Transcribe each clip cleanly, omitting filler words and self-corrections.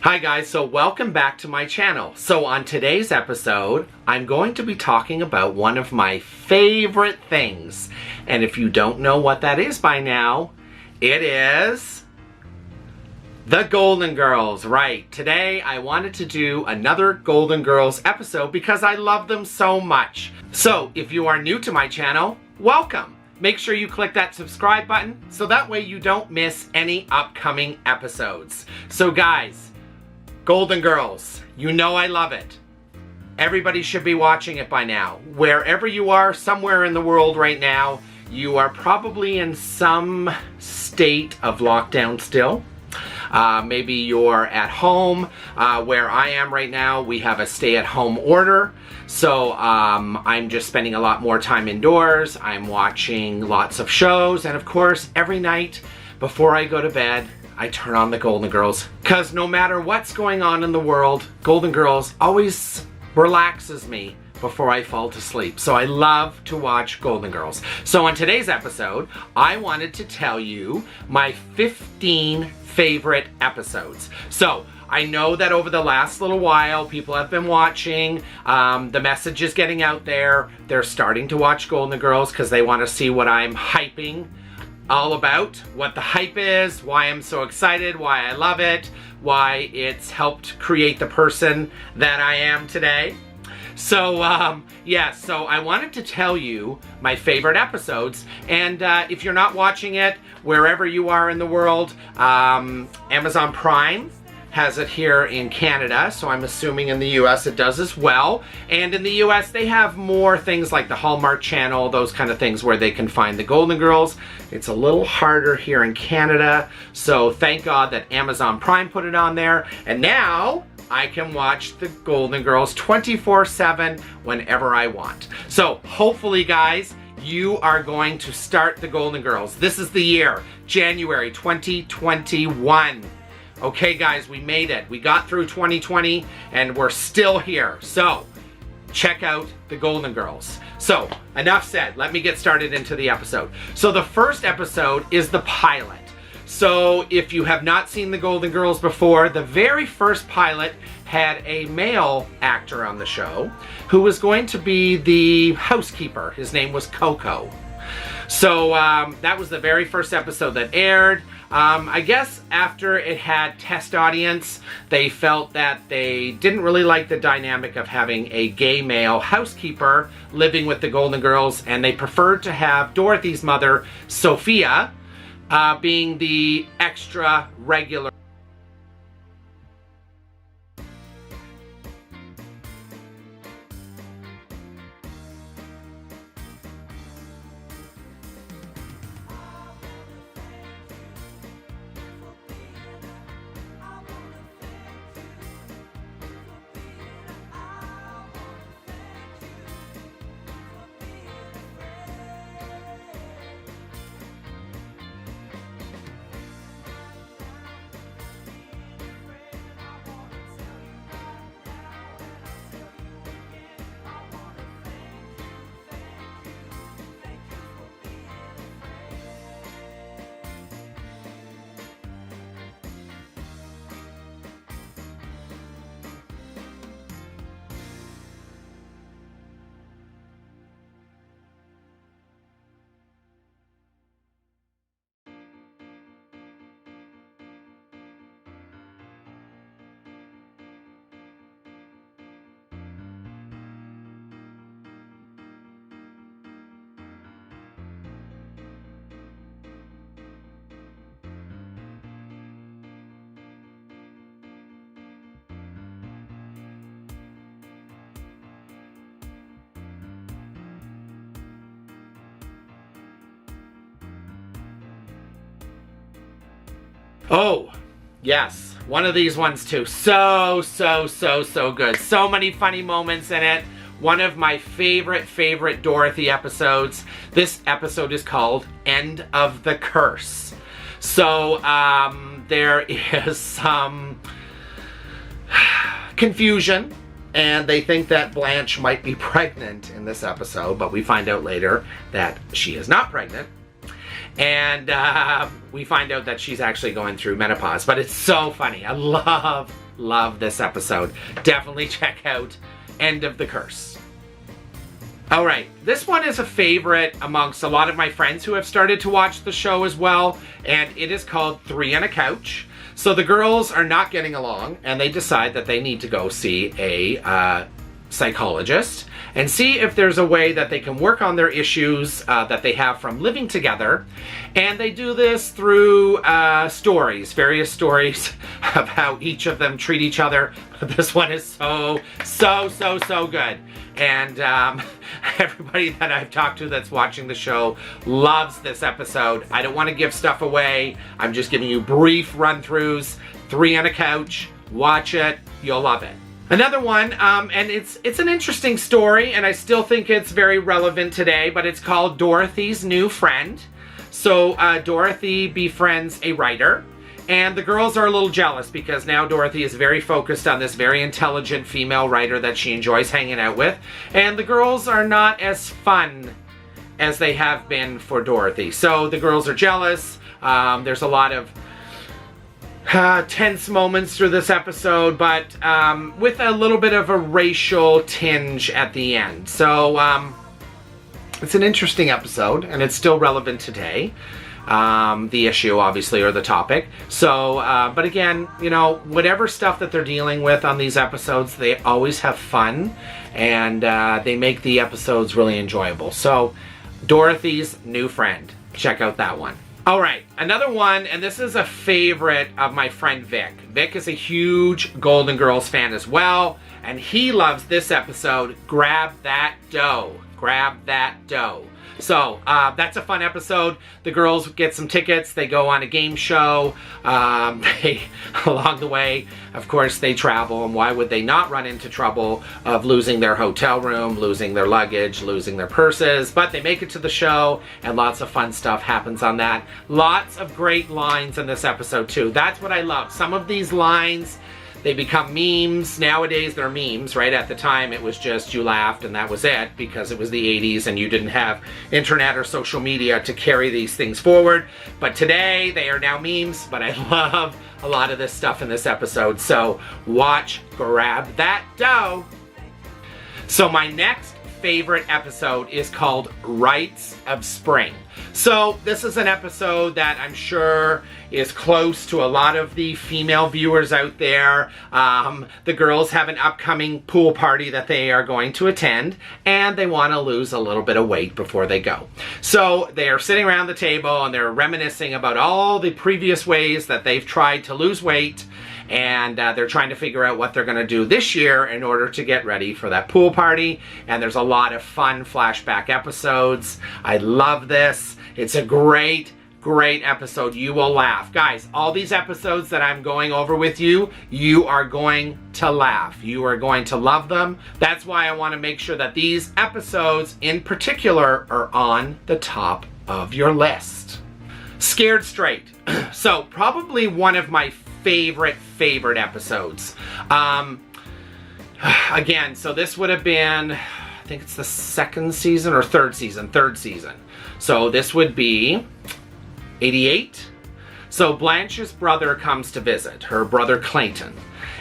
Hi guys, so welcome back to my channel. So on today's episode, I'm going to be talking about one of my favorite things. And if you don't know what that is by now, it is the Golden Girls. Right, today I wanted to do another Golden Girls episode because I love them so much. So if you are new to my channel, welcome. Make sure you click that subscribe button so that way you don't miss any upcoming episodes. So guys, Golden Girls, you know I love it. Everybody should be watching it by now. Wherever you are, somewhere in the world right now, you are probably in some state of lockdown still. Maybe you're at home. Where I am right now, we have a stay-at-home order. So I'm just spending a lot more time indoors. I'm watching lots of shows. And of course, every night before I go to bed, I turn on the Golden Girls. Because no matter what's going on in the world, Golden Girls always relaxes me before I fall to sleep. So I love to watch Golden Girls. So on today's episode, I wanted to tell you my 15 favorite episodes. So I know that over the last little while, people have been watching. The message is getting out there. They're starting to watch Golden Girls because they want to see what I'm hyping all about, what the hype is, why I'm so excited, why I love it, why it's helped create the person that I am today. So so I wanted to tell you my favorite episodes, and if you're not watching it, wherever you are in the world, Amazon Prime has it here in Canada, so I'm assuming in the US it does as well. And in the US they have more things like the Hallmark Channel, those kind of things where they can find the Golden Girls. It's a little harder here in Canada, so thank God that Amazon Prime put it on there. And now I can watch the Golden Girls 24/7 whenever I want. So hopefully guys, you are going to start the Golden Girls. This is the year, January 2021. Okay guys, we made it. We got through 2020 and we're still here. So check out the Golden Girls. So enough said, let me get started into the episode. So the first episode is the pilot. So if you have not seen the Golden Girls before, the very first pilot had a male actor on the show who was going to be the housekeeper. His name was Coco. So that was the very first episode that aired. I guess after it had test audience, they felt that they didn't really like the dynamic of having a gay male housekeeper living with the Golden Girls, and they preferred to have Dorothy's mother, Sophia, being the extra regular. Oh, yes. One of these ones too. So good. So many funny moments in it. One of my favorite Dorothy episodes. This episode is called End of the Curse. So, there is some confusion, and they think that Blanche might be pregnant in this episode, but we find out later that she is not pregnant. And we find out that she's actually going through menopause. But it's so funny. I love love this episode. Definitely check out End of the Curse. All right, this one is a favorite amongst a lot of my friends who have started to watch the show as well, and it is called Three on a Couch. So the girls are not getting along, and they decide that they need to go see a psychologist and see if there's a way that they can work on their issues that they have from living together. And they do this through various stories of how each of them treat each other. This one is so good. And everybody that I've talked to that's watching the show loves this episode. I don't want to give stuff away. I'm just giving you brief run-throughs. Three on a Couch. Watch it. You'll love it. Another one, and it's an interesting story, and I still think it's very relevant today, but it's called Dorothy's New Friend. So Dorothy befriends a writer, and the girls are a little jealous because now Dorothy is very focused on this very intelligent female writer that she enjoys hanging out with, and the girls are not as fun as they have been for Dorothy. So the girls are jealous. There's a lot of tense moments through this episode, but with a little bit of a racial tinge at the end. So it's an interesting episode, and it's still relevant today. The issue, obviously, or the topic. So, but again, you know, whatever stuff that they're dealing with on these episodes, they always have fun, and they make the episodes really enjoyable. So, Dorothy's New Friend. Check out that one. All right, another one, and this is a favorite of my friend Vic. Vic is a huge Golden Girls fan as well, and he loves this episode, Grab That Dough. Grab That Dough. So, that's a fun episode. The girls get some tickets. They go on a game show. Along the way, of course, they travel. And why would they not run into trouble of losing their hotel room, losing their luggage, losing their purses? But they make it to the show, and lots of fun stuff happens on that. Lots of great lines in this episode, too. That's what I love. Some of these lines, they become memes. Nowadays, they're memes, right? At the time, it was just you laughed and that was it because it was the 80s and you didn't have internet or social media to carry these things forward. But today, they are now memes, but I love a lot of this stuff in this episode. So watch Grab That Dough. So my next favorite episode is called Rites of Spring. So this is an episode that I'm sure is close to a lot of the female viewers out there. The girls have an upcoming pool party that they are going to attend, and they want to lose a little bit of weight before they go. So they're sitting around the table and they're reminiscing about all the previous ways that they've tried to lose weight, and they're trying to figure out what they're going to do this year in order to get ready for that pool party. And there's a lot of fun flashback episodes. I love this. It's a great episode. You will laugh. Guys, all these episodes that I'm going over with you, you are going to laugh. You are going to love them. That's why I want to make sure that these episodes in particular are on the top of your list. Scared Straight. So probably one of my favorite episodes. Again, so this would have been, I think it's the second season or third season. So this would be 88. So Blanche's brother comes to visit, her brother Clayton.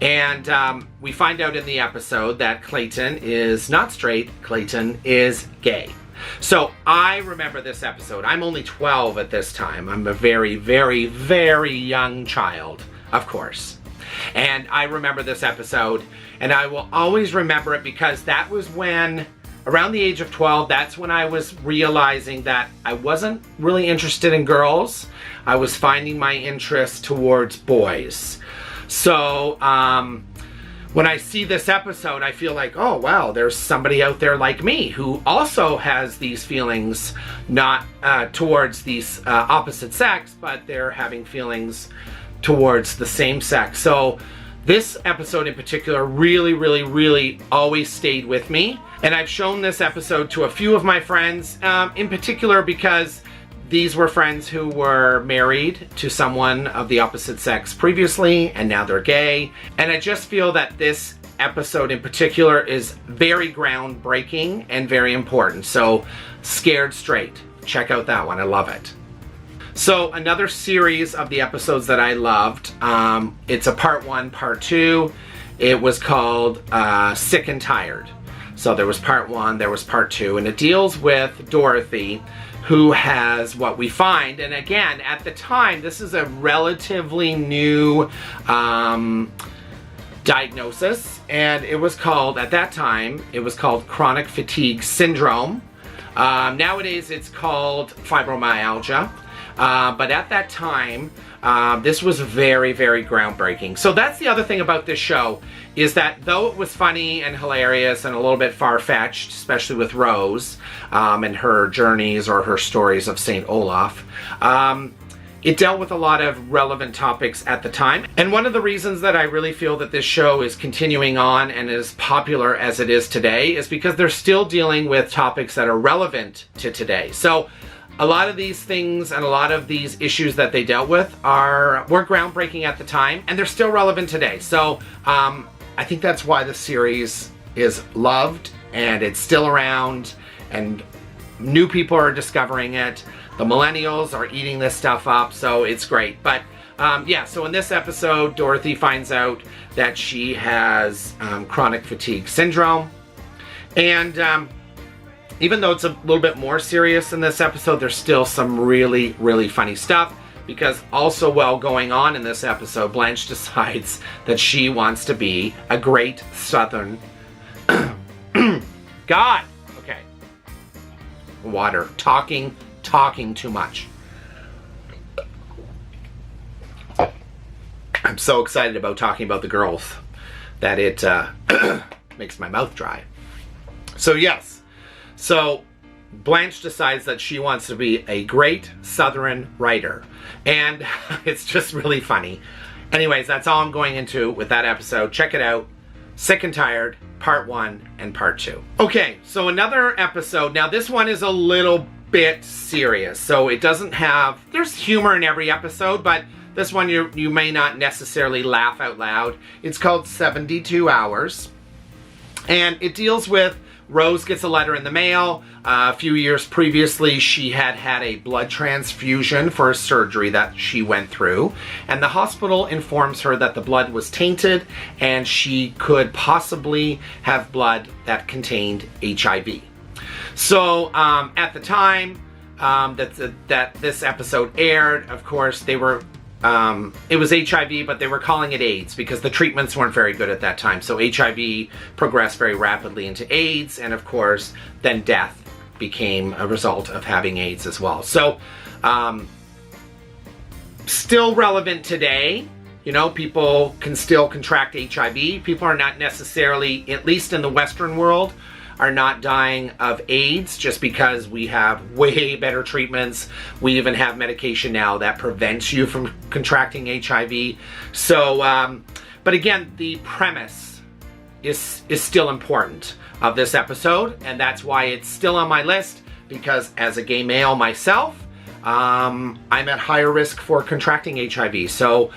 And we find out in the episode that Clayton is not straight, Clayton is gay. So I remember this episode. I'm only 12 at this time. I'm a very young child, of course. And I remember this episode, and I will always remember it because that was when, around the age of 12, that's when I was realizing that I wasn't really interested in girls. I was finding my interest towards boys. So, when I see this episode, I feel like, oh, wow, there's somebody out there like me who also has these feelings, not towards these opposite sex, but they're having feelings towards the same sex. So this episode in particular really always stayed with me. And I've shown this episode to a few of my friends, in particular because these were friends who were married to someone of the opposite sex previously, and now they're gay. And I just feel that this episode in particular is very groundbreaking and very important. So, Scared Straight. Check out that one. I love it. So another series of the episodes that I loved, it's a part 1, part 2. It was called Sick and Tired. So there was part 1, there was part 2, and it deals with Dorothy, who has what we find, and again, at the time, this is a relatively new diagnosis, and it was called, at that time, it was called chronic fatigue syndrome. Nowadays, it's called fibromyalgia, but at that time, this was very, very groundbreaking. So that's the other thing about this show, is that though it was funny and hilarious and a little bit far-fetched, especially with Rose and her journeys or her stories of St. Olaf, it dealt with a lot of relevant topics at the time. And one of the reasons that I really feel that this show is continuing on and as popular as it is today is because they're still dealing with topics that are relevant to today. So a lot of these things and a lot of these issues that they dealt with were groundbreaking at the time, and they're still relevant today. So I think that's why the series is loved, and it's still around, and new people are discovering it. The millennials are eating this stuff up, so it's great. But yeah, so in this episode, Dorothy finds out that she has chronic fatigue syndrome, and even though it's a little bit more serious in this episode, there's still some really, really funny stuff, because also while going on in this episode, Blanche decides that she wants to be a great Southern... God! Okay. Water. Talking too much. I'm so excited about talking about the girls that it makes my mouth dry. So yes. So Blanche decides that she wants to be a great Southern writer, and it's just really funny. Anyways, that's all I'm going into with that episode. Check it out. Sick and Tired, part 1 and part 2. Okay, so another episode. Now this one is a little bit serious, so it doesn't have, there's humor in every episode, but this one you may not necessarily laugh out loud. It's called 72 Hours, and it deals with Rose gets a letter in the mail. A few years previously, she had had a blood transfusion for a surgery that she went through, and the hospital informs her that the blood was tainted and she could possibly have blood that contained HIV. So at the time that this episode aired, of course, they were it was HIV, but they were calling it AIDS because the treatments weren't very good at that time. So HIV progressed very rapidly into AIDS, and of course, then death became a result of having AIDS as well. So, still relevant today. You know, people can still contract HIV. People are not necessarily, at least in the Western world, are not dying of AIDS just because we have way better treatments. We even have medication now that prevents you from contracting HIV. So, but again, the premise is still important of this episode, and that's why it's still on my list, because as a gay male myself, I'm at higher risk for contracting HIV. So,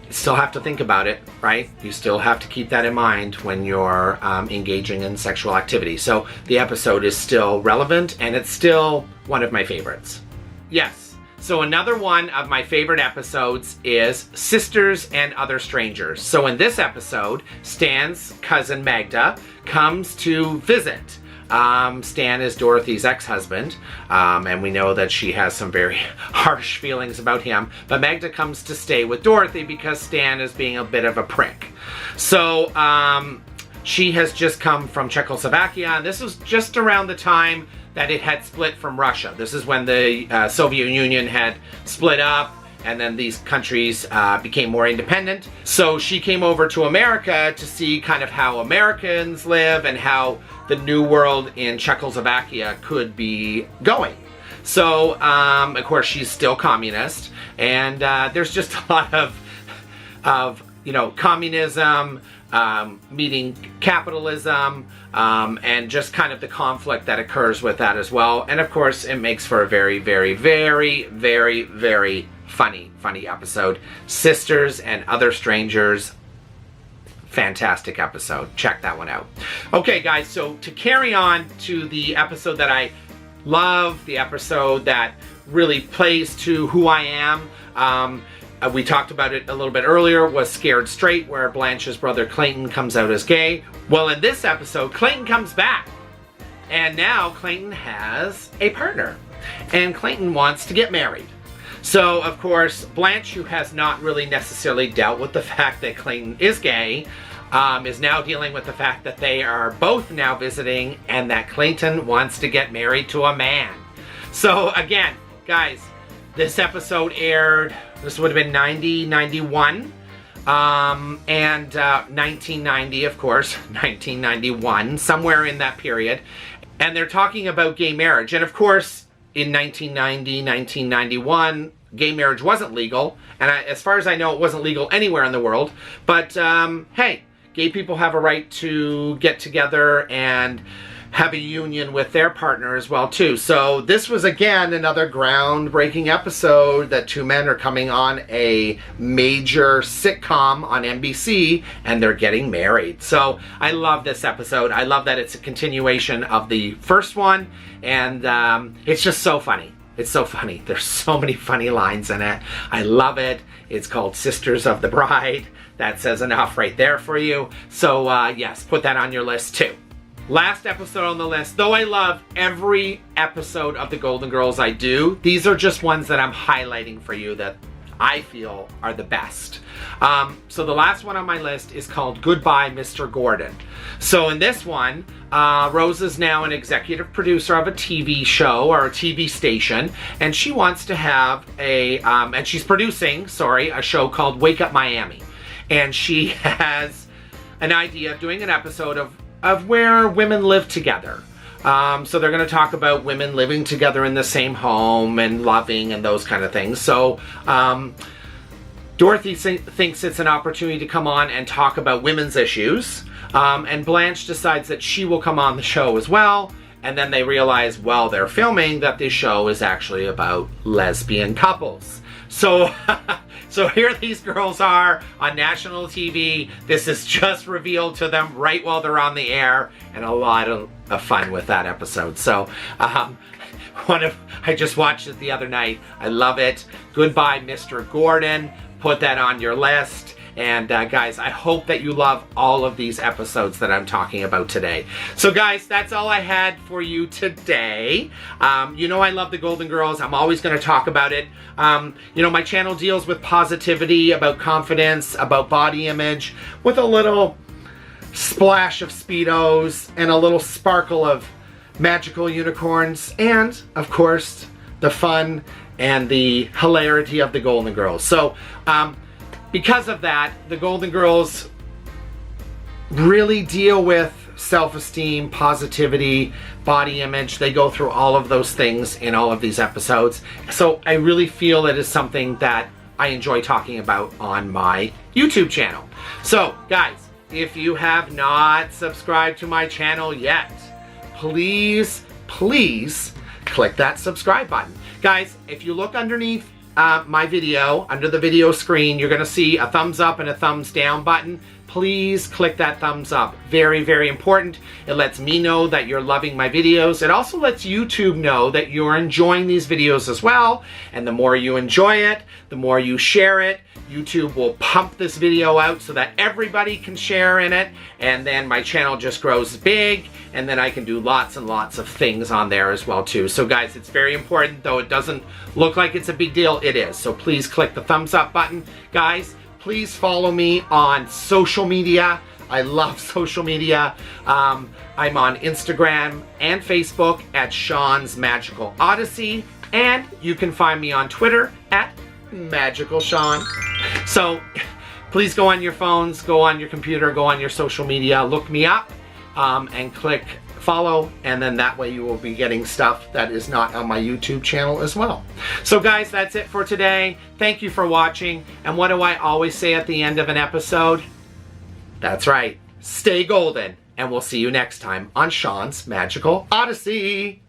still have to think about it, right? You still have to keep that in mind when you're engaging in sexual activity. So the episode is still relevant, and it's still one of my favorites. Yes, so another one of my favorite episodes is Sisters and Other Strangers. So in this episode, Stan's cousin Magda comes to visit. Stan is Dorothy's ex-husband, and we know that she has some very harsh feelings about him, but Magda comes to stay with Dorothy because Stan is being a bit of a prick. So, she has just come from Czechoslovakia, and this was just around the time that it had split from Russia. This is when the Soviet Union had split up, and then these countries became more independent. So she came over to America to see kind of how Americans live and how the new world in Czechoslovakia could be going. So, of course, she's still communist, and there's just a lot of you know, communism meeting capitalism, and just kind of the conflict that occurs with that as well. And of course, it makes for a very, very, very, very, very funny episode. Sisters and Other Strangers. Fantastic episode. Check that one out. Okay, guys, so to carry on to the episode that I love, the episode that really plays to who I am. We talked about it a little bit earlier, was Scared Straight, where Blanche's brother Clayton comes out as gay. Well, in this episode, Clayton comes back. And now Clayton has a partner. And Clayton wants to get married. So, of course, Blanche, who has not really necessarily dealt with the fact that Clayton is gay, is now dealing with the fact that they are both now visiting and that Clayton wants to get married to a man. So, again, guys, this episode aired, this would have been 90, 91, and 1990, of course, 1991, somewhere in that period. And they're talking about gay marriage. And, of course, in 1990, 1991, gay marriage wasn't legal. And as far as I know, it wasn't legal anywhere in the world. But, hey, gay people have a right to get together and have a union with their partner as well, too. So this was, again, another groundbreaking episode that two men are coming on a major sitcom on NBC, and they're getting married. So I love this episode. I love that it's a continuation of the first one, and it's just so funny. It's so funny. There's so many funny lines in it. I love it. It's called Sisters of the Bride. That says enough right there for you. So, yes, put that on your list, too. Last episode on the list, though I love every episode of The Golden Girls I do, these are just ones that I'm highlighting for you that I feel are the best. So the last one on my list is called Goodbye, Mr. Gordon. So in this one, Rose is now an executive producer of a TV show or a TV station, and she wants to have and she's producing, a show called Wake Up Miami. And she has an idea of doing an episode of where women live together. So they're going to talk about women living together in the same home and loving and those kind of things. So Dorothy thinks it's an opportunity to come on and talk about women's issues. And Blanche decides that she will come on the show as well. And then they realize while they're filming that this show is actually about lesbian couples. So, so here these girls are on national TV. This is just revealed to them right while they're on the air, and a lot of fun with that episode. So, I just watched it the other night. I love it. Goodbye, Mr. Gordon. Put that on your list. And guys, I hope that you love all of these episodes that I'm talking about today. So guys, that's all I had for you today. You know I love the Golden Girls. I'm always going to talk about it. You know, my channel deals with positivity, about confidence, about body image, with a little splash of Speedos and a little sparkle of magical unicorns, and, of course, the fun and the hilarity of the Golden Girls. So, because of that, the Golden Girls really deal with self-esteem, positivity, body image. They go through all of those things in all of these episodes. So I really feel it is something that I enjoy talking about on my YouTube channel. So guys, if you have not subscribed to my channel yet, please click that subscribe button. Guys, if you look underneath my video, under the video screen, you're going to see a thumbs up and a thumbs down button. Please click that thumbs up. Very, very important. It lets me know that you're loving my videos. It also lets YouTube know that you're enjoying these videos as well. And the more you enjoy it, the more you share it, YouTube will pump this video out so that everybody can share in it. And then my channel just grows big. And then I can do lots and lots of things on there as well too. So guys, it's very important. Though it doesn't look like it's a big deal, it is. So please click the thumbs up button. Guys, please follow me on social media. I love social media. I'm on Instagram and Facebook at Sean's Magical Odyssey. And you can find me on Twitter at Magical Sean. So please go on your phones, go on your computer, go on your social media, look me up, and click follow, and then that way you will be getting stuff that is not on my YouTube channel as well. So guys, that's it for today. Thank you for watching. And what do I always say at the end of an episode? That's right. Stay golden, and we'll see you next time on Sean's Magical Odyssey.